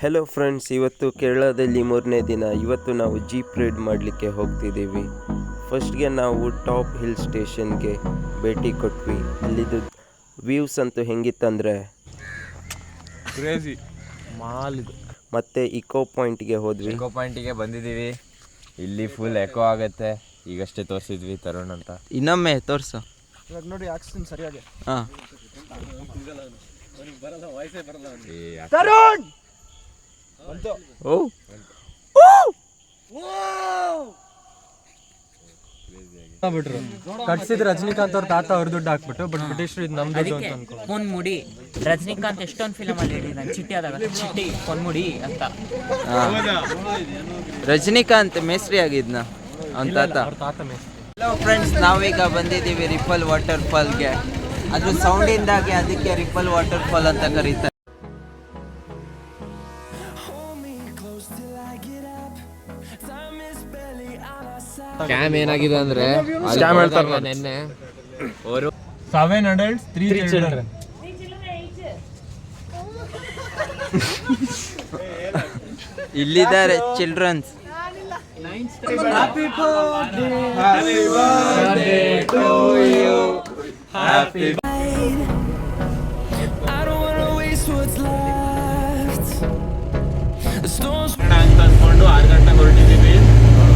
Hello friends, ಇವತ್ತು ಕೇರಳದಲ್ಲಿ 3ನೇ ದಿನ. ಇವತ್ತು ನಾವು ಜೀಪ್ ರೈಡ್ ಮಾಡಲಿಕ್ಕೆ ಹೋಗ್ತಿದ್ದೀವಿ. ಫಸ್ಟ್ಗೆ ನಾವು ಟಾಪ್ ಹಿಲ್ ಸ್ಟೇಷನ್ಗೆ ಭೇಟಿ ಕೊಟ್ವಿ. ಅಲ್ಲಿದ್ದು ವ್ಯೂಸ್ ಅಂತೂ ಹೆಂಗಿತ್ತಂದರೆ ಕ್ರೇಜಿ ಮಾಲ್ ಇದು. ಮತ್ತೆ ಇಕೋ ಪಾಯಿಂಟ್ಗೆ ಹೋದ್ವಿ. ಇಕೋ ಪಾಯಿಂಟಿಗೆ ಬಂದಿದ್ದೀವಿ. ಇಲ್ಲಿ ಫುಲ್ ಎಕೋ ಆಗುತ್ತೆ. ಈಗಷ್ಟೇ ತೋರಿಸಿದ್ವಿ ತರುಣ್ ಅಂತ. ಇನ್ನೊಮ್ಮೆ ತೋರಿಸು. ಇವಾಗ ನೋಡಿ ಹಾಕ್ಸ್ತೀನಿ ಸರಿಯಾಗಿ. ಹಾಂ, ತರುಣ್ ಓ ಬಿಟ್ರು ಕಟ್ಸಿದ್ ರಜನಿಕಾಂತ್ ಅವ್ರ ತಾತ ಅವ್ರ ದುಡ್ಡು ಹಾಕ್ಬಿಟ್ಟು ಬಟ್ ಬ್ರಿಟಿಷರು ಇದು ನಮ್ ದುಡ್ಡು ಅಂತ ಅನ್ಕೊ. ಪೊನ್ಮುಡಿ ರಜನಿಕಾಂತ್ ಎಷ್ಟೊಂದು ಫಿಲಮ್ ಅಲ್ಲಿ ಹೇಳಿದ್ದಾನೆ, ಚಿಟ್ಟಿ ಆದಾಗ ಚಿಟ್ಟಿ ಪೊನ್ಮುಡಿ ಅಂತ. ರಜನಿಕಾಂತ್ ಮೇಸ್ತ್ರಿ ಆಗಿದ್ನ ಅವನ ತಾತ. ಅವ್ರ ತಾತ ಮೇಸ್ತ್ರಿ. ಹಲೋ ಫ್ರೆಂಡ್ಸ್, ನಾವೀಗ ಬಂದಿದ್ದೀವಿ ರಿಪಲ್ ವಾಟರ್ ಫಾಲ್ಗೆ. ಅದ್ರ ಸೌಂಡಿಂದಾಗಿ ಅದಕ್ಕೆ ರಿಪಲ್ ವಾಟರ್ ಫಾಲ್ ಅಂತ ಕರೀತಾರೆ. ಸ್ಕ್ಯಾಮ್ ಏನಾಗಿದೆ ಅಂದ್ರೆ ಸ್ಕ್ಯಾಮ್ ಹೇಳ್ತಾರೆ ನೆನ್ನೆ ಅವರು 7 adults 3 children. ಇಲ್ಲಿದ್ದಾರೆ ಚಿಲ್ಡ್ರನ್ಸ್. ಅಂತ ಅಂದ್ಕೊಂಡು 6 ಗಂಟೆಗೆ ಹೊರಟಿದ್ದೀವಿ.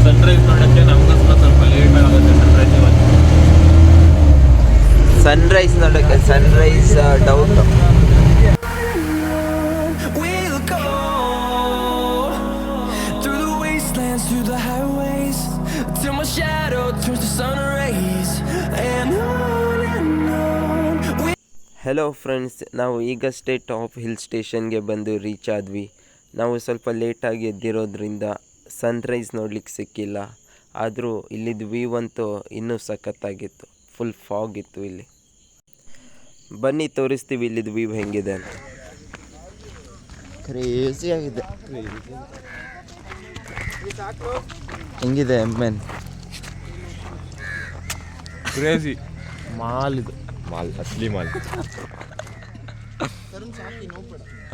ಸನ್ರೈಸ್ ನೋಡಕ್ಕೆ ನಮಗೋಸ್ಕರ ಸ್ವಲ್ಪ ಲೇಟ್ ಆಗುತ್ತೆ. ಸನ್ರೈಸ್ ನೋಡೋಕ್ಕೆ ಸನ್ರೈಸ್ ಡೌಟ್. ಹೆಲೋ ಫ್ರೆಂಡ್ಸ್, ನಾವು ಈಗಷ್ಟೇ ಟಾಪ್ ಹಿಲ್ ಸ್ಟೇಷನ್ಗೆ ಬಂದು ರೀಚ್ ಆದ್ವಿ. ನಾವು ಸ್ವಲ್ಪ ಲೇಟಾಗಿ ಎದ್ದಿರೋದ್ರಿಂದ ಸನ್ರೈಸ್ ನೋಡ್ಲಿಕ್ಕೆ ಸಿಕ್ಕಿಲ್ಲ. ಆದರೂ ಇಲ್ಲಿದ್ದು ವ್ಯೂ ಅಂತೂ ಇನ್ನೂ ಸಖತ್ತಾಗಿತ್ತು. ಫುಲ್ ಫಾಗ್ ಇತ್ತು ಇಲ್ಲಿ. ಬನ್ನಿ ತೋರಿಸ್ತೀವಿ ಇಲ್ಲಿದ್ದು ವ್ಯೂ ಹೆಂಗಿದೆ ಅಂತ. ಕ್ರೇಜಿ ಆಗಿದೆ. ಹೆಂಗಿದೆ ಎಮ್ಮೆನ್? ಕ್ರೇಜಿ ಮಾಲ್ ಇದು. ಮಾಲ್ ಅಸ್ಲಿ ಮಾಲ್.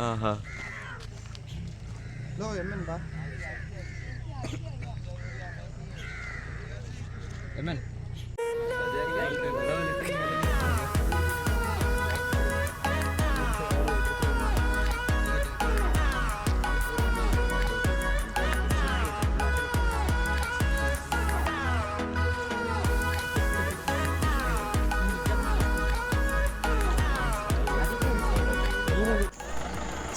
ಹಾಂ ಹಾಂ.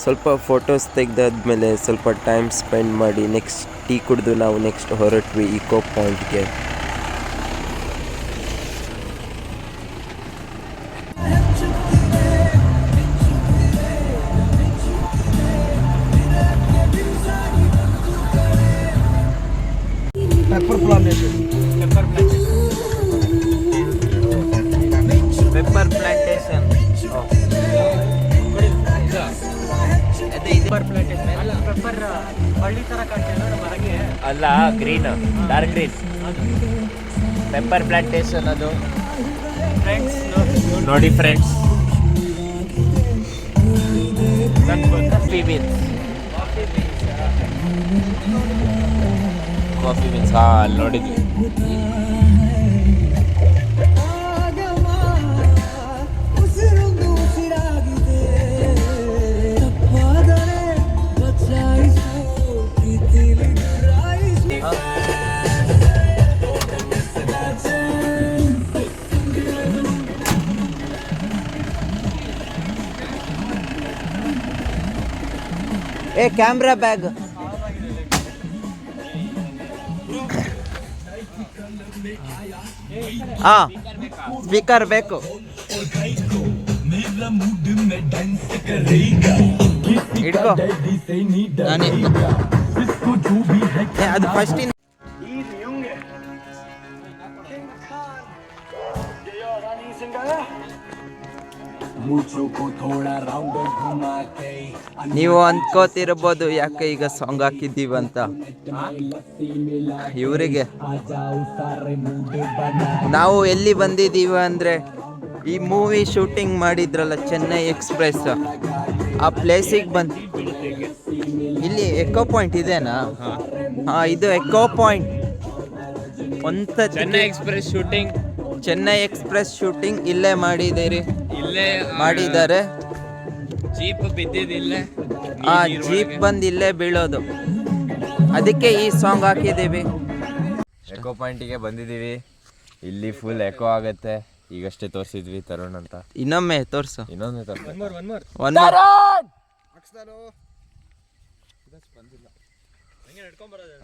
ಸ್ವಲ್ಪ ಫೋಟೋಸ್ ತೆಗೆದಾದ್ಮೇಲೆ ಸ್ವಲ್ಪ ಟೈಮ್ ಸ್ಪೆಂಡ್ ಮಾಡಿ ನೆಕ್ಸ್ಟ್ ಟೀ ಕುಡಿದು ನಾವು ನೆಕ್ಸ್ಟ್ ಹೊರಟ್ವಿ ಇಕೋ ಪಾಯಿಂಟ್ಗೆ. Pepper plantation. ಪೆಪ್ಪರ್ ಪ್ಲಾಂಟೇಶನ್ ಅಲ್ಲ, green, dark green pepper plantation. ಅದು ನೋಡಿ ಫ್ರೆಂಡ್ಸ್, ಕಾಫಿ ಬೀನ್ಸ್. ಅಲ್ಲಿ ನೋಡಿದ್ವಿ. ಏ ಕ್ಯಾಮ್ರಾ ಬ್ಯಾಗ್. ಹಾಂ, ಸ್ಪೀಕರ್ ಬೇಕು. ಹಿಡ್ಕೋ. ಅದು ಫಸ್ಟ್ ನೀವು ಅಂದ್ಕೋತಿರ್ಬೋದು ಯಾಕೆ ಈಗ ಸಾಂಗ್ ಹಾಕಿದ್ದೀವಂತ. ಇವರಿಗೆ ನಾವು ಎಲ್ಲಿ ಬಂದಿದ್ದೀವಿ ಅಂದರೆ ಈ ಮೂವಿ ಶೂಟಿಂಗ್ ಮಾಡಿದ್ರಲ್ಲ ಚೆನ್ನೈ ಎಕ್ಸ್ಪ್ರೆಸ್, ಆ ಪ್ಲೇಸಿಗೆ ಇಲ್ಲಿ ಎಕೋ ಪಾಯಿಂಟ್ ಇದೆನಾ? ಹಾಂ, ಇದು echo point. Chennai express shooting, Chennai express shooting ಇಲ್ಲೇ ಮಾಡಿದ್ದೀರಿ? ಇಲ್ಲೇ ಮಾಡಿದ್ದಾರೆ. ಜೀಪ್ ಬಿದ್ದಿದ್ದಿಲ್ಲೇ, ಜೀಪ್ ಬಂದು ಇಲ್ಲೇ ಬೀಳೋದು, ಅದಕ್ಕೆ ಈ ಸಾಂಗ್ ಹಾಕಿದ್ದೀವಿ. ಎಕೋ ಪಾಯಿಂಟಿಗೆ ಬಂದಿದ್ದೀವಿ. ಇಲ್ಲಿ ಫುಲ್ ಎಕೋ ಆಗತ್ತೆ. ಈಗಷ್ಟೇ ತೋರಿಸಿದ್ವಿ ತರುಣ್ ಅಂತ. ಇನ್ನೊಮ್ಮೆ ತೋರಿಸು. ಇನ್ನೊಂದು ತೋರಿಸ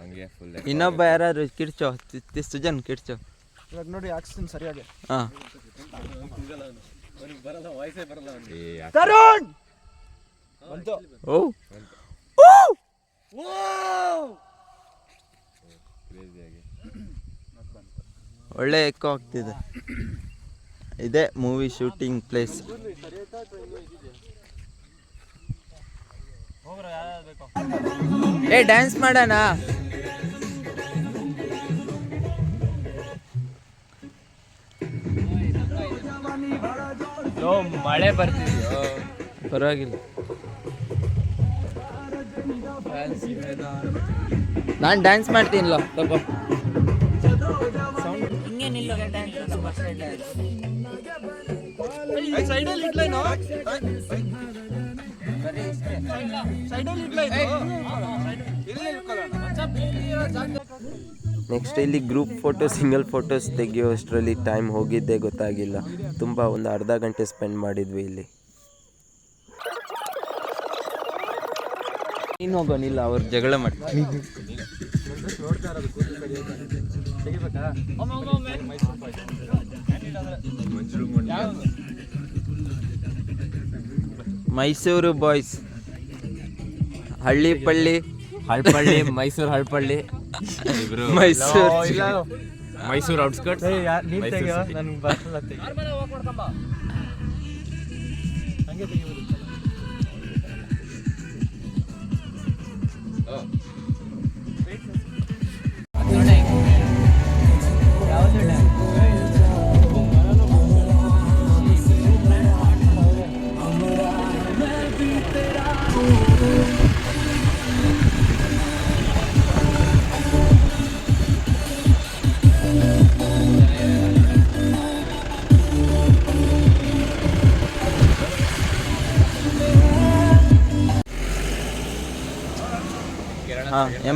ಹಂಗೆ ಫುಲ್ ಇನ್ನೊಬ್ಬ ಯಾರು ಕಿರ್ಚೋ, ಸುಜನ್ ಕಿರ್ಚೋ. ಇವಾಗ ನೋಡಿ ಹಾಕ್ಸ್ತೀನಿ ಸರಿಯಾಗಿ. ಹಾಂ, ತರುಣ್ ಓ ಒಳ್ಳೆ ಎಕೋ ಆಗ್ತಿದೆ. ಇದೇ ಮೂವಿ ಶೂಟಿಂಗ್ ಪ್ಲೇಸ್. ಡ್ಯಾನ್ಸ್ ಮಾಡೋಣ. ಮಳೆ ಬರ್ತಿದ್ಯೋ? ಪರವಾಗಿಲ್ಲ, ನಾನು ಡ್ಯಾನ್ಸ್ ಮಾಡ್ತೀನಿಲ್ಲ. ತಗೋ. ಹಿಂಗೇನಿಲ್ಲ ನೆಕ್ಸ್ಟ್ ಇಲ್ಲಿ ಗ್ರೂಪ್ ಫೋಟೋ, ಸಿಂಗಲ್ ಫೋಟೋಸ್ ತೆಗೆಯೋಷ್ಟರಲ್ಲಿ ಟೈಮ್ ಹೋಗಿದ್ದೇ ಗೊತ್ತಾಗಿಲ್ಲ. ತುಂಬ ಒಂದು ಅರ್ಧ ಗಂಟೆ ಸ್ಪೆಂಡ್ ಮಾಡಿದ್ವಿ ಇಲ್ಲಿ. ನೀನು ಹೋಗೋನಿಲ್ಲ, ಅವ್ರು ಜಗಳ ಮಾಡ್ತಾರೆ. ಮೈಸೂರು ಬಾಯ್ಸ್, ಹಳ್ಳಿಪಳ್ಳಿ, ಹಳ್ಪಳ್ಳಿ, ಮೈಸೂರು ಹಳ್ಪಳ್ಳಿ, ಮೈಸೂರು ಔಟ್ಸ್ಕರ್ಟ್ಸ್. ನನ್ಗೆ ಬರ್ತಲ್ಲ ತೆಗಿ. ಹಂಗೆ ತೆಗಿಬೋದು.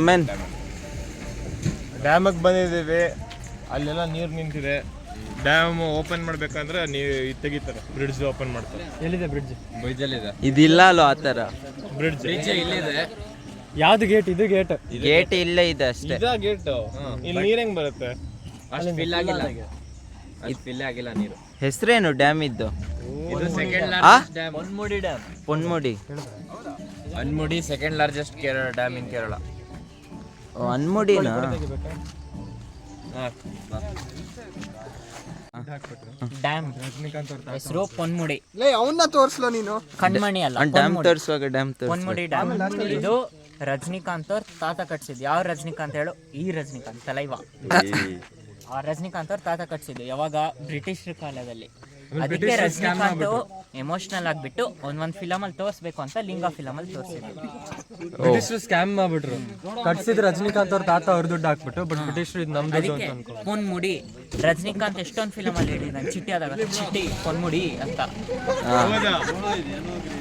MN ಡ್ಯಾಮಿಗೆ ಬಂದಿದ್ದೀವಿ. ಅಲ್ಲೆಲ್ಲ ನೀರು ನಿಂತಿದೆ. ಡ್ಯಾಮ್ ಓಪನ್ ಮಾಡ್ಬೇಕಂದ್ರೆ ನೀವು ತೆಗಿತಾರೆ, ಬ್ರಿಡ್ಜ್ ಓಪನ್ ಮಾಡ್ತಾರೆ. ಎಲ್ಲಿದೆ ಬ್ರಿಡ್ಜ್? ಬೈಜಲ್ಲಿದೆ ಇದಿಲ್ಲ ಅಲ್ಲೋ ಆ ಥರ. ಬ್ರಿಡ್ಜ್ ಇಲ್ಲಿದೆ. ಯಾವ್ದು ಗೇಟ್? ಇದು ಗೇಟ್. ಗೇಟ್ ಇಲ್ಲೇ ಇದೆ ಅಷ್ಟೇ. ಇದ ಗೇಟ್. ಇಲ್ಲಿ ನೀರ್ ಹೆಂಗ್ ಬರುತ್ತೆ? ಅಷ್ಟು ಫಿಲ್ ಆಗಿಲ್ಲ, ಅಷ್ಟು ಫಿಲ್ ಆಗಿಲ್ಲ ನೀರು. ಹೆಸರೇನು ಡ್ಯಾಮ್ ಇದ್ದು? ಇದು second largest dam, Ponmudi dam. Ponmudi. Anmudi second largest Kerala dam in Kerala. ಅನ್ಮುಡಿನಾ? ಡ್ಯಾಮ್ ಹೆಸರು ಪೊನ್ಮುಡಿ. ಅವನ್ನ ತೋರ್ಸ್ಲೋ ನೀನು. ಕಣ್ಮಣಿ ಅಲ್ಲ, ಡ್ಯಾಮ್ ತೋರಿಸುವಾಗ ಡ್ಯಾಮ್ ಪೊನ್ಮುಡಿ ಡ್ಯಾಮ್. ಇದು ರಜನಿಕಾಂತ್ ಅವ್ರ ತಾತ ಕಟ್ಸಿದ್ದು. ಯಾವ ರಜನಿಕಾಂತ್ ಹೇಳು? ಈ ರಜನಿಕಾಂತ್ ತಲೈವ. ಆ ರಜನಿಕಾಂತ್ ಅವ್ರ ತಾತ ಕಟ್ಸಿದ್ದು ಯಾವಾಗ? ಬ್ರಿಟಿಷರ ಕಾಲದಲ್ಲಿ. ಅದಕ್ಕೆ ರಜನಿಕಾಂತ್ ಎಮೋಷನಲ್ ಆಗ್ಬಿಟ್ಟು ಒಂದೊಂದು ಫಿಲಮ್ ಅಲ್ಲಿ ತೋರಿಸ್ಬೇಕು ಅಂತ ಲಿಂಗ ಫಿಲಮ್ ಅಲ್ಲಿ ತೋರಿಸಿದ್ರು. ಬ್ರಿಟಿಷರು ಸ್ಕ್ಯಾಮ್ ಮಾಡ್ಬಿಟ್ರು. ಕಟ್ಸಿದ್ ರಜನಿಕಾಂತ್ ಅವ್ರ ತಾತ ಅವ್ರ ದುಡ್ಡು ಹಾಕ್ಬಿಟ್ಟು, ಬಟ್ ಬ್ರಿಟಿಷರು ಇದು ನಮ್ದು ಅಂತ ಅದಕ್ಕೆ ಅನ್ಕೊ. ಪೊನ್ಮುಡಿ. ರಜನಿಕಾಂತ್ ಎಷ್ಟೊಂದು ಫಿಲಮ್ ಅಲ್ಲಿ ಹೇಳಿದ್ದಾನೆ, ಚಿಟ್ಟಿ ಆದಾಗ ಚಿಟ್ಟಿ ಪೊನ್ಮುಡಿ ಅಂತ.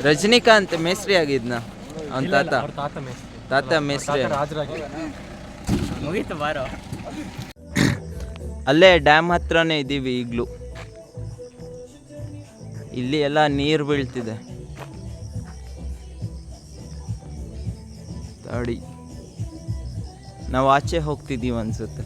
ರಜನಿಕಾಂತ್ ಮೇಸ್ತ್ರಿ ಆಗಿದ್ನ ಅವನ ತಾತ? ಅವ್ರ ತಾತ ಮೇಸ್ತ್ರಿ. ತಾತ ಮೇಸ್ತ್ರಿ. ರಾಜರಾಗಿ ಮುಗೀತು ಬಾರೋ. ಅಲ್ಲೇ ಡ್ಯಾಮ್ ಹತ್ರನೇ ಇದ್ದೀವಿ ಈಗಲೂ. ಇಲ್ಲಿ ಎಲ್ಲ ನೀರು ಬೀಳ್ತಿದೆ. ತಡಿ, ನಾವು ಆಚೆ ಹೋಗ್ತಿದ್ದೀವಿ ಅನ್ಸುತ್ತೆ.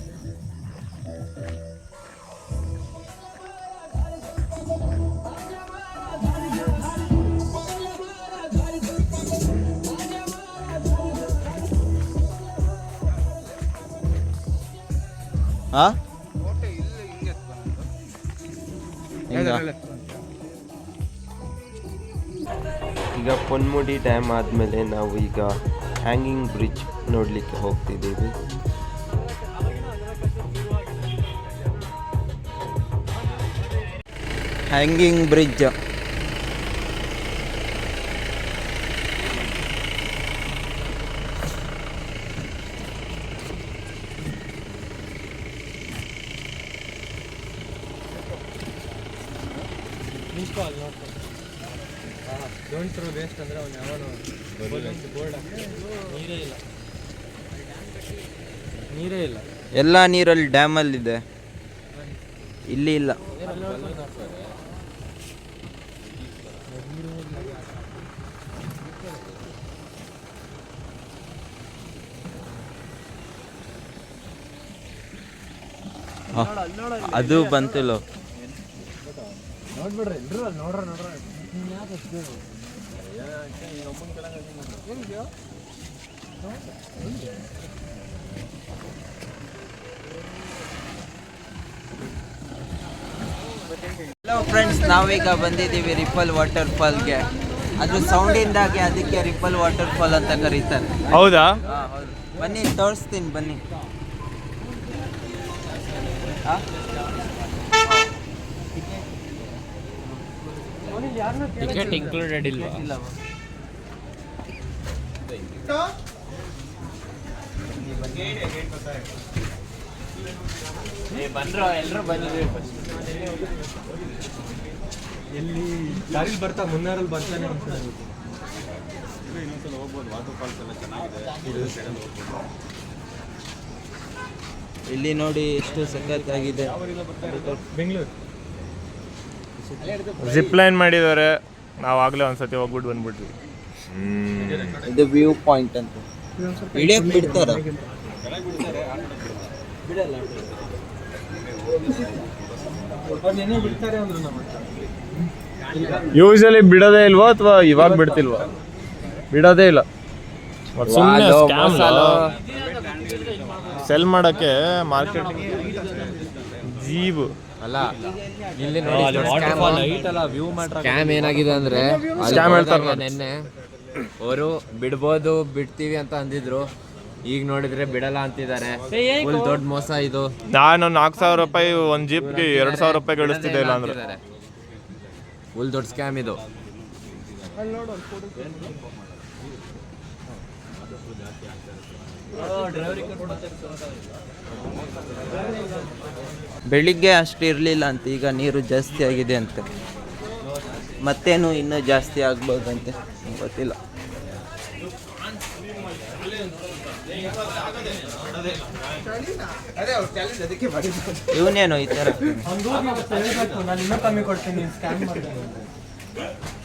ಹಾ, ಈಗ ಪೊನ್ಮುಡಿ ಡ್ಯಾಮ್ ಆದಮೇಲೆ ನಾವು ಈಗ ಹ್ಯಾಂಗಿಂಗ್ ಬ್ರಿಡ್ಜ್ ನೋಡಲಿಕ್ಕೆ ಹೋಗ್ತಿದ್ದೀವಿ. ಹ್ಯಾಂಗಿಂಗ್ ಬ್ರಿಡ್ಜ್ ನಿಂತ್ಕೋ ಅಲ್ಲಿ ನೋಡ್ಕೊ. ಡೋಂಟ್ ಥ್ರೋ ವೇಸ್ಟ್ ಅಂದರೆ ಅವ್ನು ಯಾವನೋ ಬೋರ್ಡ್ ಹಾಕಿ ನೀರೇ ಇಲ್ಲ. ಎಲ್ಲ ನೀರಲ್ಲಿ ಡ್ಯಾಮಲ್ಲಿದೆ, ಇಲ್ಲಿ ಇಲ್ಲ. ಅದು ಬಂತಿಲ್ಲ. ನೋಡ್ಬಿಡ್ರಿ ಎಲ್ರು ಅಲ್ಲಿ ನೋಡ್ರ ಹಲೋ ಫ್ರೆಂಡ್ಸ್, ನಾವೀಗ ಬಂದಿದ್ದೀವಿ ರಿಪಲ್ ವಾಟರ್ ಫಾಲ್ಗೆ. ಅದು ಸೌಂಡಿಂದಾಗಿ ಅದಕ್ಕೆ ರಿಪಲ್ ವಾಟರ್ ಫಾಲ್ ಅಂತ ಕರೀತಾರೆ. ಹೌದಾ? ಹೌದು. ಬನ್ನಿ ತೋರಿಸ್ತೀನಿ ಬನ್ನಿ. ಟಿಕೆಟ್ ಇನ್ಕ್ಲೂಡೆಡ್ ಇಲ್ವಾ? ಎಲ್ಲಿ ದಾರಿಲಿ ಬರ್ತಾ ಮುನ್ನಾರಲ್ಲಿ ಬರ್ತಾನೆ ಇಲ್ಲಿ ನೋಡಿ ಎಷ್ಟು ಸಖತ್ತಾಗಿದೆ. ಬೆಂಗಳೂರು ಜಿಪ್ ಲೈನ್ ಮಾಡಿದ್ದಾರೆ. ನಾವು ಆಗಲೇ ಒಂದ್ಸತಿ ಹೋಗ್ಬಿಟ್ಟು ಬಂದ್ಬಿಟ್ವಿ. ಇದು ವ್ಯೂ ಪಾಯಿಂಟ್ ಅಂತ ಹಿಡಿಯಕ್ ಬಿಡ್ತಾರ. ಬಿಡ್ತಾರೆ ಅಂದ್ರು ನಮ್ಮ ಯೂಶಲಿ ಬಿಡೋದೇ ಇಲ್ವಾ ಅಥವಾ ಇವಾಗ ಬಿಡ್ತಿಲ್ವಾ? ಬಿಡೋದೇ ಇಲ್ಲ. ಸುಮ್ಮನೆ ಸೆಲ್ ಮಾಡಕ್ಕೆ ಮಾರ್ಕೆಟಿಂಗ್ ಜೀಬು ಅಲ್ಲ ಇಲ್ಲಿ ನೋಡಿ ಸ್ಕ್ಯಾಮ್ ಏನಾಗಿದೆ ಅಂದ್ರೆ ಸ್ಕ್ಯಾಮ್ ಹೇಳ್ತಾರೆ. ನೆನ್ನೆ ಅವರು ಬಿಡ್ಬೋದು ಬಿಡ್ತೀವಿ ಅಂತ ಅಂದಿದ್ರು, ಈಗ ನೋಡಿದ್ರೆ ಬಿಡಲ್ಲ ಅಂತಿದ್ದಾರೆ. ಫುಲ್ ದೊಡ್ಡ ಮೋಸ ಇದು. ನಾನು 4,000 ರೂಪಾಯಿ ಒಂದು ಜೀಪ್ಗೆ 2,000 ರೂಪಾಯಿ ಗಳಿಸ್ತಿದ್ದೆ ಇಲ್ಲ ಅಂದ್ರೆ. ಫುಲ್ ದೊಡ್ಡ ಸ್ಕ್ಯಾಮ್ ಇದು. ಬೆಳಿಗ್ಗೆ ಅಷ್ಟು ಇರಲಿಲ್ಲ ಅಂತ, ಈಗ ನೀರು ಜಾಸ್ತಿ ಆಗಿದೆ ಅಂತ. ಮತ್ತೇನು ಇನ್ನೂ ಜಾಸ್ತಿ ಆಗ್ಬೋದಂತೆ, ಗೊತ್ತಿಲ್ಲ. ಇವನೇನು ಈ ಥರ ನಾನು ಇನ್ನೂ ಕಮ್ಮಿ ಕೊಡ್ತೀನಿ ಸ್ಕ್ಯಾನ್ ಮಾಡ್ತೀನಿ.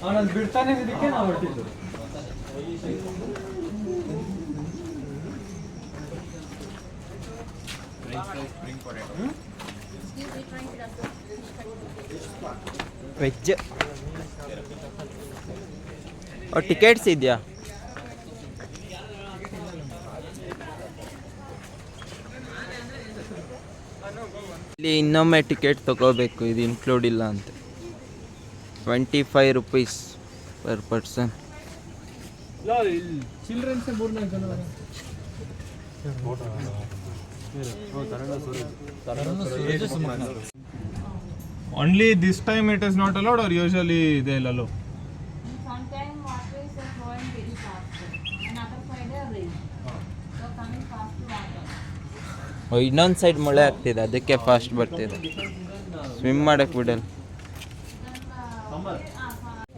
ಅವನಲ್ಲಿ ಬಿಡ್ತಾನೆ ಇದಕ್ಕೆ ನಾವು ಹೊರಟಿದ್ದು. ವೆಜ್ ಟಿಕೆಟ್ಸ್ ಇದೆಯಾ? ಇಲ್ಲಿ ಇನ್ನೊಮ್ಮೆ ಟಿಕೆಟ್ ತಗೋಬೇಕು, ಇದು ಇನ್ಕ್ಲೂಡ್ ಇಲ್ಲ ಅಂತ. 25 rupees ಪರ್ ಪರ್ಸನ್. ಚಿಲ್ಡ್ರನ್ಸ್ 3-4 ಜನ. Only this time it is not allowed or usually they will allow? Sometimes water is flowing very fast and other side is rain. So coming fast to water. ಇನ್ನೊಂದು side ಮಳೆ ಆಗ್ತಿದೆ, ಅದಕ್ಕೆ fast ಬರ್ತಿದೆ. Swim ಮಾಡಕ್ಕೆ ಬಿಡಲ್ಲ.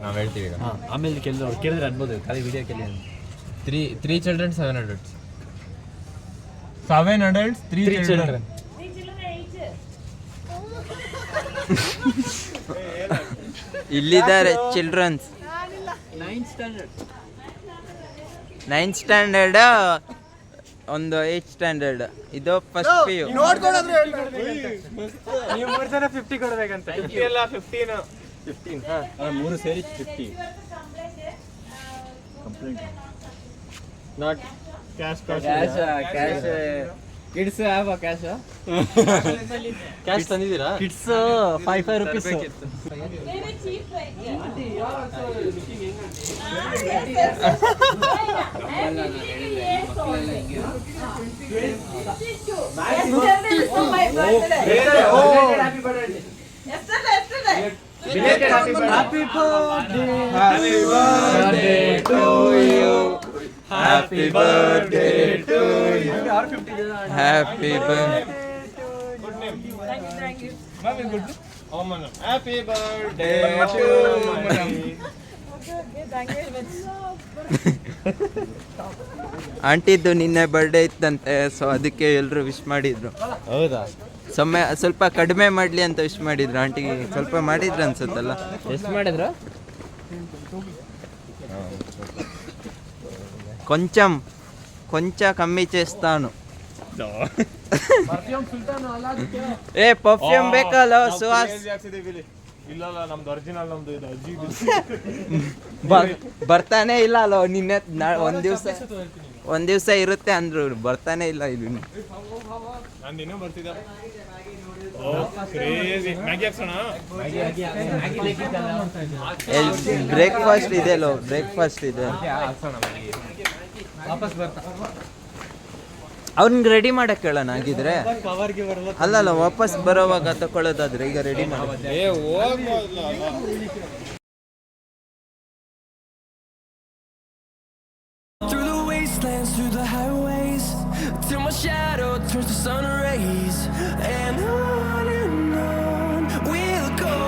ನಾವು ಹೇಳ್ತೀವಿ ಈಗ. ಆಮೇಲೆ ಕೇಳಿದ್ರೆ ಅನ್ಬೋದು, ಖಾಲಿ ವಿಡಿಯೋ ಕೇಳಿ. 3 children 700. 7 adults, 3 children. ಇಲ್ಲಿದ್ದಾರೆ ಚಿಲ್ಡ್ರನ್ಸ್. 9th ಸ್ಟ್ಯಾಂಡರ್ಡ್, ಒಂದು 8th ಸ್ಟ್ಯಾಂಡರ್ಡ್, ಇದು ಫಸ್ಟ್ PU. ನೀವು 3 ಜನ 50 ಕೊಡ್ಬೇಕಂತ. 50 ಅಲ್ಲ 15. 3 ಸೇರಿ 50. ಕಂಪ್ಲೇಂಟ್ ನಾಟ್ ಕ್ಯಾಶ್ ಕಿಡ್ಸ್ ಯಾವ ಕ್ಯಾಶ್ ತಂದಿದ್ದೀರಾ? Kids 5 rupees. Very cheap right here. Happy birthday to you. Happy birthday to you. Happy birth. Thank you. Happy birthday ಆಂಟಿದ್ದು ನಿನ್ನೆ ಬರ್ಡೇ ಇತ್ತಂತೆ, ಸೊ ಅದಕ್ಕೆ ಎಲ್ಲರೂ ವಿಶ್ ಮಾಡಿದ್ರು. ಹೌದಾ? ಸ್ವಲ್ಪ ಕಡಿಮೆ ಮಾಡಲಿ ಅಂತ ವಿಶ್ ಮಾಡಿದ್ರು. ಆಂಟಿಗೆ ಸ್ವಲ್ಪ ಮಾಡಿದ್ರು ಅನ್ಸುತ್ತಲ್ಲ. ಎಷ್ಟು ಮಾಡಿದ್ರು? కొంచెం కమ్మి చేస్తాను. ఏ ಪರ್ಫ್ಯೂಮ್ ಬೇಕಲ್ಲ ಸುಹಾಸ್? ಇಲ್ಲ ನಮ್ದು ಒರಿಜಿನಲ್, ನಮ್ದು ಇದು ಅಜ್ಜಿ ಬರ್ತಾನೆ ಇಲ್ಲ ಅಲ್ಲ. ನಿನ್ನೆ ಒಂದ್ ದಿವಸ ಇರುತ್ತೆ ಅಂದ್ರು, ಬರ್ತಾನೆ ಇಲ್ಲ ಇಲ್ಲಿ. ನಂದಿನ್ನೂ ಬರ್ತಿದ್ದ. ಕ್ರೇಜಿ. ಮ್ಯಾಗಿ ಹಾಕ್ಸೋಣ? ಬ್ರೇಕ್ಫಾಸ್ಟ್ ಇದೆ ಅಲ್ಲೋ, ಬ್ರೇಕ್ಫಾಸ್ಟ್ ಇದೆ. ವಾಪಸ್ ಬರ್ತಾ ಅವ್ನಿಗೆ ರೆಡಿ ಮಾಡಕ್ ಹೇಳೋಣ ಆಗಿದ್ರೆ. ಕವರ್ಗೆ ಬರಲ್ಲ. ಅಲ್ಲಲ್ಲ, ವಾಪಸ್ ಬರೋವಾಗ ತಕೊಳ್ಳೋದಾದ್ರೆ ಈಗ ರೆಡಿ ಮಾಡಿ. ಏ ಹೋಗ್ಬೋದಲ್ಲ. Through the wastelands, through the highways, till my shadow turns to sun rays, and on we'll go.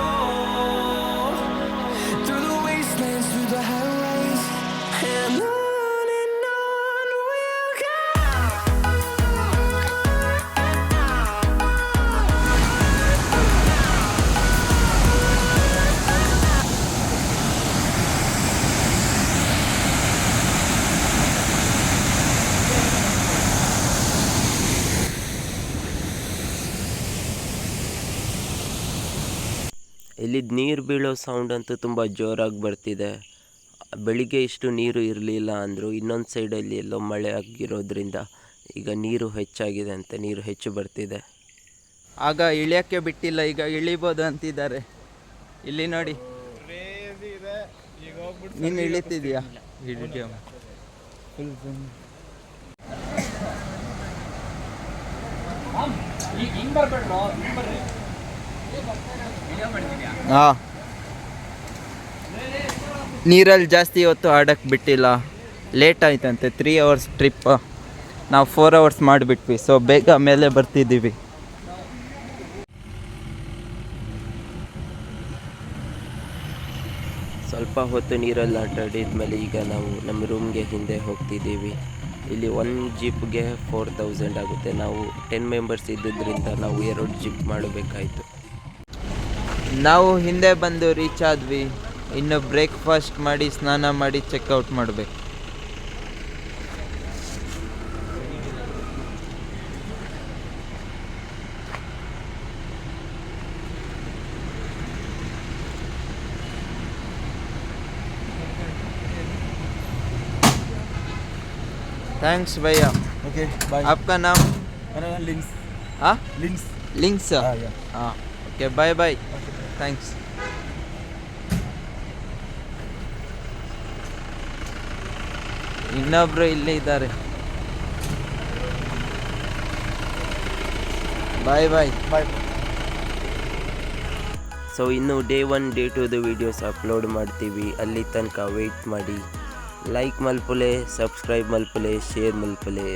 Through the wastelands, through the highways, and on we'll go. ಇಲ್ಲಿದ್ದು ನೀರು ಬೀಳೋ ಸೌಂಡ್ ಅಂತೂ ತುಂಬ ಜೋರಾಗಿ ಬರ್ತಿದೆ. ಬೆಳಿಗ್ಗೆ ಇಷ್ಟು ನೀರು ಇರಲಿಲ್ಲ ಅಂದರು. ಇನ್ನೊಂದು ಸೈಡಲ್ಲಿ ಎಲ್ಲೋ ಮಳೆ ಆಗಿರೋದ್ರಿಂದ ಈಗ ನೀರು ಹೆಚ್ಚಾಗಿದೆ ಅಂತ, ನೀರು ಹೆಚ್ಚು ಬರ್ತಿದೆ. ಆಗ ಇಳಿಯೋಕ್ಕೆ ಬಿಟ್ಟಿಲ್ಲ, ಈಗ ಇಳಿಬೋದು ಅಂತಿದ್ದಾರೆ. ಇಲ್ಲಿ ನೋಡಿ, ನೀನು ಇಳಿತಿದ್ಯಾ? ಹಾಂ, ನೀರಲ್ಲಿ ಜಾಸ್ತಿ ಹೊತ್ತು ಆಡಕ್ಕೆ ಬಿಟ್ಟಿಲ್ಲ. ಲೇಟ್ ಆಯ್ತಂತೆ, 3 hours ಟ್ರಿಪ್. ನಾವು 4 hours ಮಾಡಿಬಿಟ್ವಿ, ಸೊ ಬೇಗ ಮೇಲೆ ಬರ್ತಿದ್ದೀವಿ. ಸ್ವಲ್ಪ ಹೊತ್ತು ನೀರಲ್ಲಿ ಆಟ ಆಡಿದ್ಮೇಲೆ ಈಗ ನಾವು ನಮ್ಮ ರೂಮ್ಗೆ ಹಿಂದೆ ಹೋಗ್ತಿದ್ದೀವಿ. ಇಲ್ಲಿ 1 ಜೀಪ್ಗೆ 4000 ಆಗುತ್ತೆ. ನಾವು 10 ಮೆಂಬರ್ಸ್ ಇದ್ದಿದ್ದರಿಂದ ನಾವು 2 ಜೀಪ್ ಮಾಡಬೇಕಾಯಿತು. ನಾವು ಹಿಂದೆ ಬಂದು ರೀಚ್ ಆದ್ವಿ. ಇನ್ನು ಬ್ರೇಕ್ಫಾಸ್ಟ್ ಮಾಡಿ ಸ್ನಾನ ಮಾಡಿ ಚೆಕ್ಔಟ್ ಮಾಡಬೇಕು. थैंक्स भैया. Okay bye. आपका नाम? मेरा नाम लिंक्स. हाँ, लिंक्स. लिंक्स. हाँ, ओके, बाय बाय. थैंक्स. ಇನ್ನೊಬ್ರು ಇಲ್ಲೇ ಇದ್ದಾರೆ. Bye bye. ಬಾಯ್. ಸೊ ಇನ್ನು ಡೇ 1 ಡೇ 2ದು ವೀಡಿಯೋಸ್ ಅಪ್ಲೋಡ್ ಮಾಡ್ತೀವಿ. ಅಲ್ಲಿ ತನಕ ವೆಯ್ಟ್ ಮಾಡಿ. ಲೈಕ್ ಮಲ್ಪುಲೆ, ಸಬ್ಸ್ಕ್ರೈಬ್ ಮಲ್ಪುಲೆ, ಶೇರ್ ಮಲ್ಪುಲೆ.